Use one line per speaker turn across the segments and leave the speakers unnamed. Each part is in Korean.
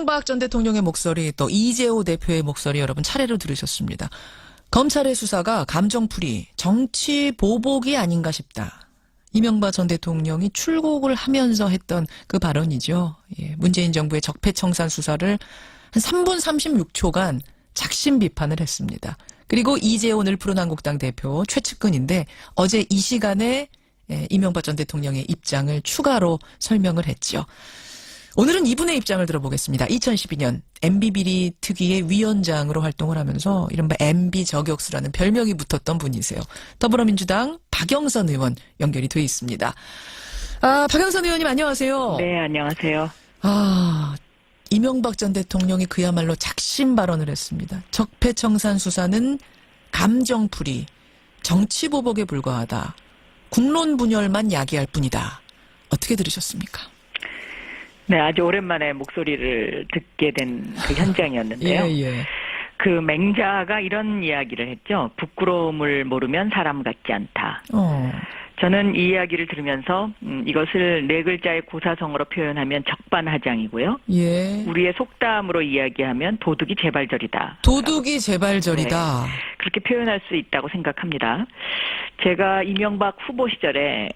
이명박 전 대통령의 목소리 또 이재호 대표의 목소리 여러분 차례로 들으셨습니다. 검찰의 수사가 감정풀이, 정치 보복이 아닌가 싶다. 이명박 전 대통령이 출국을 하면서 했던 그 발언이죠. 예, 문재인 정부의 적폐청산 수사를 한 3분 36초간 작심 비판을 했습니다. 그리고 이재호 늘푸른한국당 대표 최측근인데 어제 이 시간에 이명박 전 대통령의 입장을 추가로 설명을 했죠. 오늘은 이분의 입장을 들어보겠습니다. 2012년 MB비리 특위의 위원장으로 활동을 하면서 이른바 MB 저격수라는 별명이 붙었던 분이세요. 더불어민주당 박영선 의원 연결이 돼 있습니다. 박영선 의원님 안녕하세요.
네, 안녕하세요.
이명박 전 대통령이 그야말로 작심 발언을 했습니다. 적폐청산 수사는 감정풀이, 정치보복에 불과하다. 국론 분열만 야기할 뿐이다. 어떻게 들으셨습니까?
네, 아주 오랜만에 목소리를 듣게 된 그 현장이었는데요.
예.
그 맹자가 이런 이야기를 했죠. 부끄러움을 모르면 사람 같지 않다. 저는 이 이야기를 들으면서 이것을 네 글자의 고사성어로 표현하면 적반하장이고요.
예.
우리의 속담으로 이야기하면 도둑이 재발절이다.
도둑이 재발절이다.
네, 그렇게 표현할 수 있다고 생각합니다. 제가 이명박 후보 시절에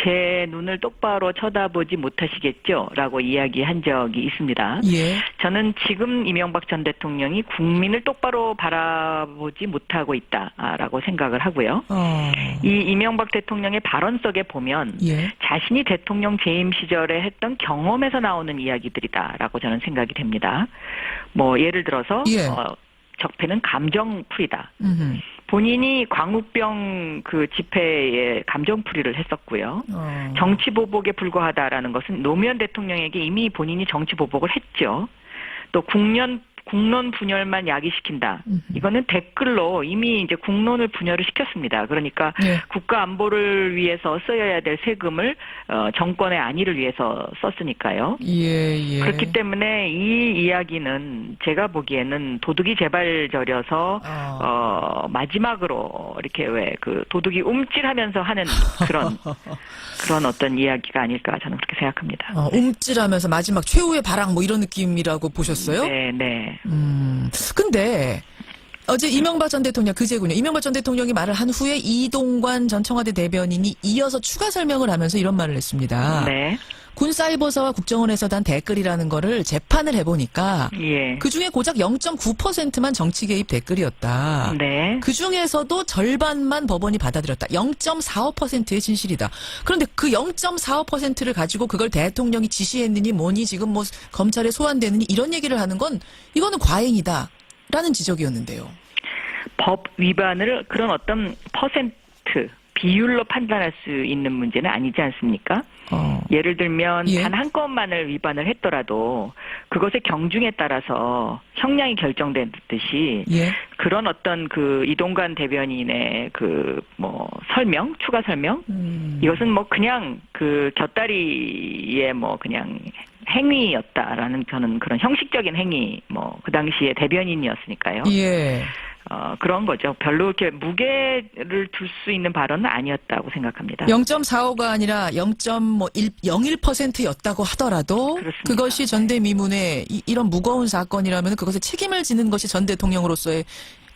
제 눈을 똑바로 쳐다보지 못하시겠죠? 라고 이야기한 적이 있습니다.
예.
저는 지금 이명박 전 대통령이 국민을 똑바로 바라보지 못하고 있다라고 생각을 하고요. 이 이명박 대통령의 발언 속에 보면
예.
자신이 대통령 재임 시절에 했던 경험에서 나오는 이야기들이다라고 저는 생각이 됩니다. 뭐 예를 들어서
예.
적폐는 감정풀이다.
음흠.
본인이 광우병 그 집회에 감정풀이를 했었고요. 정치보복에 불과하다라는 것은 노무현 대통령에게 이미 본인이 정치보복을 했죠. 또 국론 분열만 야기시킨다. 이거는 댓글로 이미 이제 국론을 분열을 시켰습니다. 그러니까
예.
국가 안보를 위해서 써야 될 세금을 정권의 안위를 위해서 썼으니까요.
예.
그렇기 때문에 이 이야기는 제가 보기에는 도둑이 재발절여서 마지막으로 이렇게 왜 그 도둑이 움찔하면서 하는 그런 어떤 이야기가 아닐까 저는 그렇게 생각합니다.
움찔하면서 마지막 최후의 발악 뭐 이런 느낌이라고 보셨어요?
네.
근데 어제 이명박 전 대통령 그제군요. 이명박 전 대통령이 말을 한 후에 이동관 전 청와대 대변인이 이어서 추가 설명을 하면서 이런 말을 했습니다.
네.
군사이버사와 국정원에서 단 댓글이라는 거를 재판을 해보니까
예.
그중에 고작 0.9%만 정치 개입 댓글이었다.
네.
그중에서도 절반만 법원이 받아들였다. 0.45%의 진실이다. 그런데 그 0.45%를 가지고 그걸 대통령이 지시했느니 뭐니 지금 뭐 검찰에 소환되느니 이런 얘기를 하는 건 이거는 과잉이다. 라는 지적이었는데요.
법 위반을 그런 어떤 퍼센트 비율로 판단할 수 있는 문제는 아니지 않습니까? 예를 들면
예.
단 한 건만을 위반을 했더라도 그것의 경중에 따라서 형량이 결정되듯이
예.
그런 어떤 그 이동관 대변인의 그 뭐 설명, 추가 설명 이것은 뭐 그냥 그 곁다리의 뭐 그냥 행위였다라는 저는 그런 형식적인 행위 뭐 그 당시에 대변인이었으니까요.
예.
그런 거죠. 별로 이렇게 무게를 둘 수 있는 발언은 아니었다고 생각합니다.
0.45가 아니라 0.01%였다고 하더라도
그렇습니다.
그것이 전대미문의 이런 무거운 사건이라면 그것에 책임을 지는 것이 전 대통령으로서의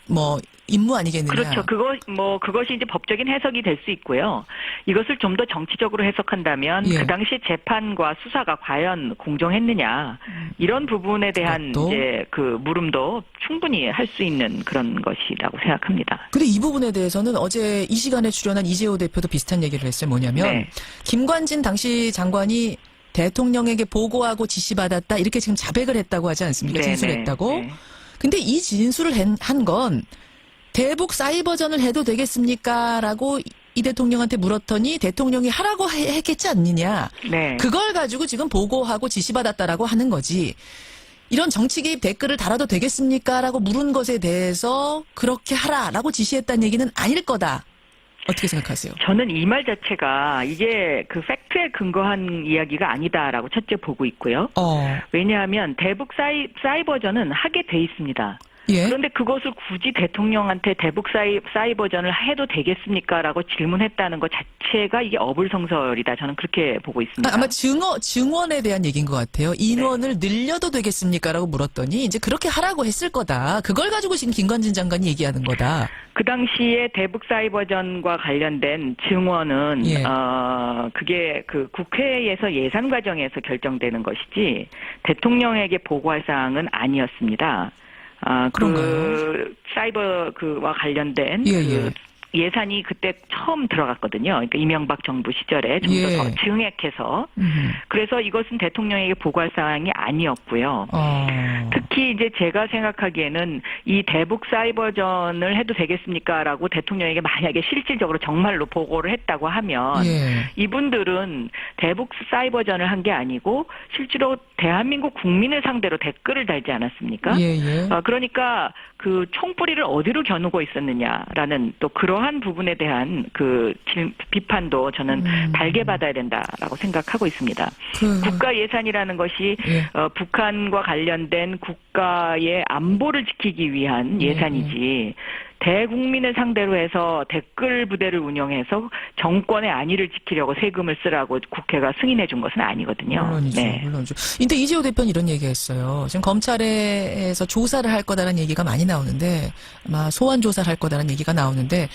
뭐 임무 아니겠느냐.
그렇죠. 그것이 이제 법적인 해석이 될 수 있고요. 이것을 좀 더 정치적으로 해석한다면
예.
그 당시 재판과 수사가 과연 공정했느냐 이런 부분에 대한
그것도?
이제 그 물음도 충분히 할 수 있는 그런 것이라고 생각합니다.
근데 이 부분에 대해서는 어제 이 시간에 출연한 이재호 대표도 비슷한 얘기를 했어요. 뭐냐면
네.
김관진 당시 장관이 대통령에게 보고하고 지시받았다 이렇게 지금 자백을 했다고 하지 않습니까?
네,
진술했다고.
네.
근데 이 진술을 한 건 대북 사이버전을 해도 되겠습니까? 라고 이 대통령한테 물었더니 대통령이 하라고 했겠지 않느냐.
네.
그걸 가지고 지금 보고하고 지시받았다라고 하는 거지. 이런 정치 개입 댓글을 달아도 되겠습니까? 라고 물은 것에 대해서 그렇게 하라라고 지시했다는 얘기는 아닐 거다. 어떻게 생각하세요?
저는 이 말 자체가 이게 그 팩트에 근거한 이야기가 아니다라고 첫째 보고 있고요. 왜냐하면 대북 사이버전은 하게 돼 있습니다.
예.
그런데 그것을 굳이 대통령한테 대북 사이버전을 해도 되겠습니까?라고 질문했다는 것 자체가 이게 어불성설이다. 저는 그렇게 보고 있습니다.
아마 증원에 대한 얘기인 것 같아요. 인원을 늘려도 되겠습니까라고 물었더니 이제 그렇게 하라고 했을 거다. 그걸 가지고 지금 김관진 장관이 얘기하는 거다.
그 당시에 대북 사이버전과 관련된 증언은
예.
그게 그 국회에서 예산 과정에서 결정되는 것이지 대통령에게 보고할 사항은 아니었습니다.
그런가요?
그 사이버 그와 관련된
예.
예산이 그때 처음 들어갔거든요. 그러니까 이명박 정부 시절에 좀
예.
더 증액해서. 그래서 이것은 대통령에게 보고할 사항이 아니었고요. 특히 이제 제가 생각하기에는 이 대북 사이버전을 해도 되겠습니까라고 대통령에게 만약에 실질적으로 정말로 보고를 했다고 하면
예.
이분들은 대북 사이버전을 한 게 아니고 실제로 대한민국 국민을 상대로 댓글을 달지 않았습니까?
예.
그러니까 그 총뿌리를 어디로 겨누고 있었느냐라는 또 그러한 부분에 대한 그 비판도 저는 달게 받아야 된다라고 생각하고 있습니다. 국가 예산이라는 것이
예.
북한과 관련된 국가의 안보를 지키기 위한 예산이지 대국민을 상대로 해서 댓글 부대를 운영해서 정권의 안위를 지키려고 세금을 쓰라고 국회가 승인해 준 것은 아니거든요.
물론이죠.
네.
물론이죠. 근데 이재호 대표는 이런 얘기했어요. 지금 검찰에서 조사를 할 거다라는 얘기가 많이 나오는데 아마 소환 조사를 할 거다라는 얘기가 나오는데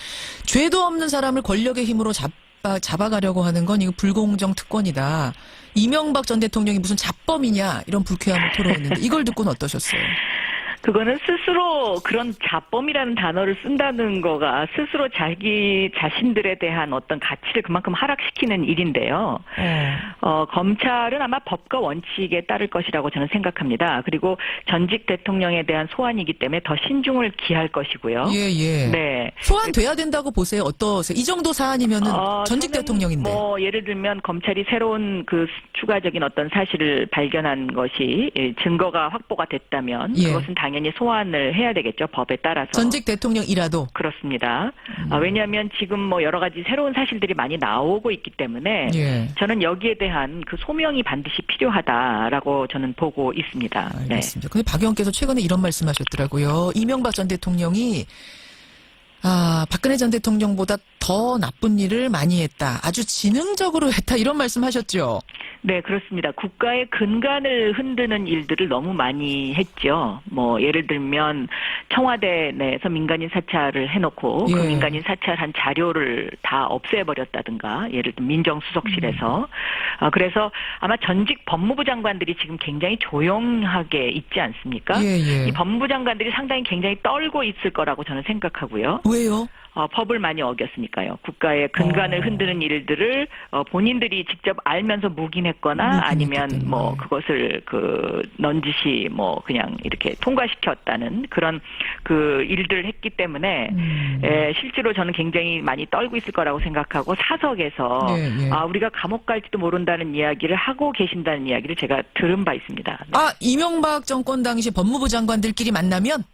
죄도 없는 사람을 권력의 힘으로 잡아가려고 하는 건 이거 불공정 특권이다. 이명박 전 대통령이 무슨 잡범이냐 이런 불쾌함을 토로했는데 이걸 듣고는 어떠셨어요?
그거는 스스로 그런 자범이라는 단어를 쓴다는 거가 스스로 자기 자신들에 대한 어떤 가치를 그만큼 하락시키는 일인데요. 검찰은 아마 법과 원칙에 따를 것이라고 저는 생각합니다. 그리고 전직 대통령에 대한 소환이기 때문에 더 신중을 기할 것이고요.
예.
네.
소환돼야 된다고 보세요. 어떠세요? 이 정도 사안이면은 전직 대통령인데.
뭐 예를 들면 검찰이 새로운 그 추가적인 어떤 사실을 발견한 것이 증거가 확보가 됐다면
예.
그것은 당연히 소환을 해야 되겠죠. 법에 따라서.
전직 대통령이라도.
그렇습니다. 왜냐하면 지금 뭐 여러 가지 새로운 사실들이 많이 나오고 있기 때문에
예.
저는 여기에 대한 그 소명이 반드시 필요하다라고 저는 보고 있습니다.
알겠습니다. 근데 박 의원께서 최근에 이런 말씀하셨더라고요. 이명박 전 대통령이 박근혜 전 대통령보다 더 나쁜 일을 많이 했다. 아주 지능적으로 했다. 이런 말씀하셨죠.
네, 그렇습니다. 국가의 근간을 흔드는 일들을 너무 많이 했죠. 뭐 예를 들면 청와대 내에서 민간인 사찰을 해놓고
예.
그 민간인 사찰한 자료를 다 없애버렸다든가 예를 들면 민정수석실에서 그래서 아마 전직 법무부 장관들이 지금 굉장히 조용하게 있지 않습니까?
예.
이 법무부 장관들이 상당히 굉장히 떨고 있을 거라고 저는 생각하고요.
왜요?
법을 많이 어겼으니까요. 국가의 근간을 흔드는 일들을 본인들이 직접 알면서 묵인했거나 아니면 뭐 그것을 넌지시 뭐 그냥 이렇게 통과시켰다는 그런 그 일들을 했기 때문에 실제로 저는 굉장히 많이 떨고 있을 거라고 생각하고 사석에서
예.
우리가 감옥 갈지도 모른다는 이야기를 하고 계신다는 이야기를 제가 들은 바 있습니다. 네.
이명박 정권 당시 법무부 장관들끼리 만나면?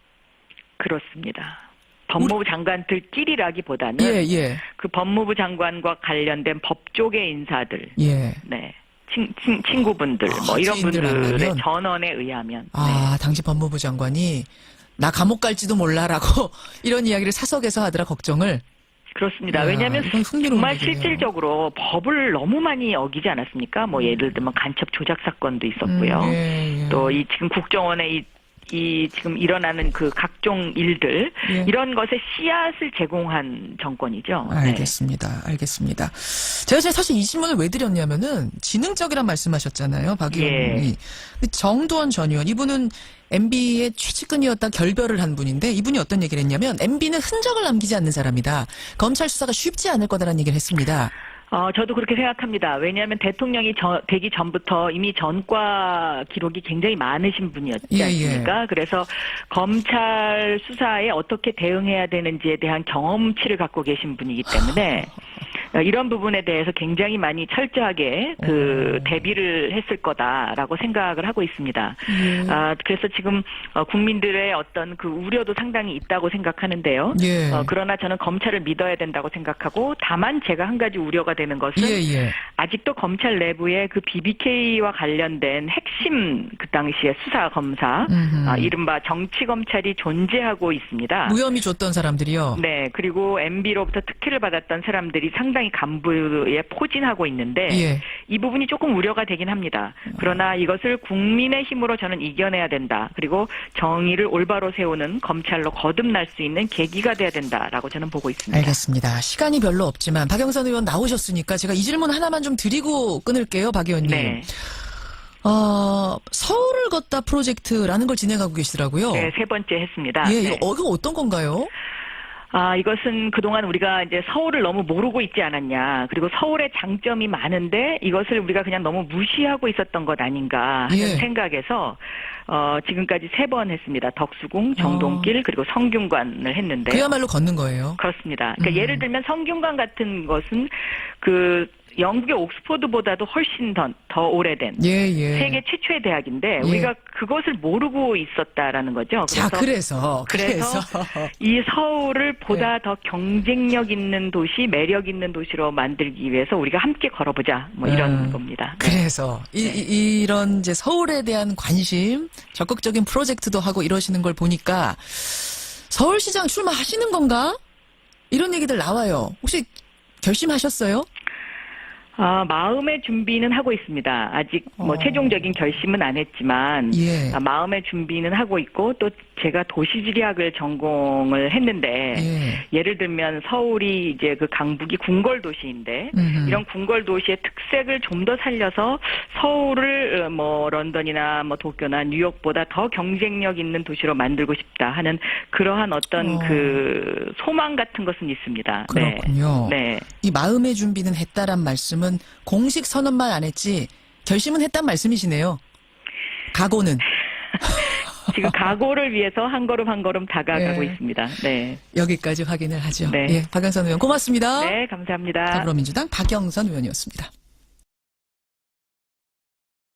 그렇습니다. 법무부 장관들끼리라기보다는
예.
그 법무부 장관과 관련된 법조계 인사들,
예.
네, 친구분들, 뭐 이런
지인들
분들의
만나면?
전원에 의하면,
당시 법무부 장관이 나 감옥 갈지도 몰라라고 이런 이야기를 사석에서 하더라 걱정을.
그렇습니다.
야,
왜냐하면
이건 흥미로운
정말
얘기네요.
실질적으로 법을 너무 많이 어기지 않았습니까? 뭐 예를 들면 간첩 조작 사건도 있었고요.
예.
또 이 지금 국정원의 이 지금 일어나는 그 각종 일들
예.
이런 것에 씨앗을 제공한 정권이죠.
알겠습니다. 제가 사실 이 질문을 왜 드렸냐면은 지능적이란 말씀하셨잖아요. 박 의원이. 정두원 전 의원 이분은 MB의 최측근이었다 결별을 한 분인데 이분이 어떤 얘기를 했냐면 MB는 흔적을 남기지 않는 사람이다. 검찰 수사가 쉽지 않을 거다라는 얘기를 했습니다.
저도 그렇게 생각합니다. 왜냐하면 대통령이 되기 전부터 이미 전과 기록이 굉장히 많으신 분이었지 않습니까? 그래서 검찰 수사에 어떻게 대응해야 되는지에 대한 경험치를 갖고 계신 분이기 때문에 이런 부분에 대해서 굉장히 많이 철저하게 대비를 했을 거다라고 생각을 하고 있습니다. 그래서 지금 국민들의 어떤 그 우려도 상당히 있다고 생각하는데요.
예.
그러나 저는 검찰을 믿어야 된다고 생각하고, 다만 제가 한 가지 우려가 되는 것은 아직도 검찰 내부에 그 BBK와 관련된 핵심 그 당시에 수사 검사, 이른바 정치 검찰이 존재하고 있습니다.
무혐의 줬던 사람들이요.
네, 그리고 MB로부터 특혜를 받았던 사람들이 상당히 간부에 포진하고 있는데 이 부분이 조금 우려가 되긴 합니다. 그러나 이것을 국민의 힘으로 저는 이겨내야 된다. 그리고 정의를 올바로 세우는 검찰로 거듭날 수 있는 계기가 돼야 된다라고 저는 보고 있습니다.
알겠습니다. 시간이 별로 없지만 박영선 의원 나오셨으니까 제가 이 질문 하나만 좀 드리고 끊을게요, 박 의원님.
네.
서울을 걷다 프로젝트라는 걸 진행하고 계시더라고요.
네, 3번째 했습니다.
예,
네.
이거 어떤 건가요?
이것은 그동안 우리가 이제 서울을 너무 모르고 있지 않았냐. 그리고 서울의 장점이 많은데 이것을 우리가 그냥 너무 무시하고 있었던 것 아닌가 하는 생각에서 지금까지 3번 했습니다. 덕수궁, 정동길, 그리고 성균관을 했는데.
그야말로 걷는 거예요.
그렇습니다. 그러니까 예를 들면 성균관 같은 것은 영국의 옥스퍼드보다도 훨씬 더 오래된 세계 최초의 대학인데 우리가 그것을 모르고 있었다라는 거죠.
그래서
이 서울을 보다 더 경쟁력 있는 도시, 매력 있는 도시로 만들기 위해서 우리가 함께 걸어보자. 뭐 이런 겁니다.
그래서 이런 이제 서울에 대한 관심, 적극적인 프로젝트도 하고 이러시는 걸 보니까 서울시장 출마하시는 건가? 이런 얘기들 나와요. 혹시 결심하셨어요?
마음의 준비는 하고 있습니다. 아직 최종적인 결심은 안 했지만 마음의 준비는 하고 있고, 또 제가 도시지리학을 전공을 했는데 예를 들면 서울이 이제 그 강북이 궁궐 도시인데 이런 궁궐 도시의 특색을 좀 더 살려서 서울을 런던이나 도쿄나 뉴욕보다 더 경쟁력 있는 도시로 만들고 싶다 하는 그러한 어떤 그 소망 같은 것은 있습니다.
그렇군요.
네.
이 마음의 준비는 했다란 말씀은 공식 선언만 안 했지 결심은 했단 말씀이시네요. 각오는.
지금 각오를 위해서 한 걸음 한 걸음 다가가고 있습니다. 네.
여기까지 확인을 하죠.
네.
박영선 의원 고맙습니다.
네, 감사합니다.
더불어민주당 박영선 의원이었습니다.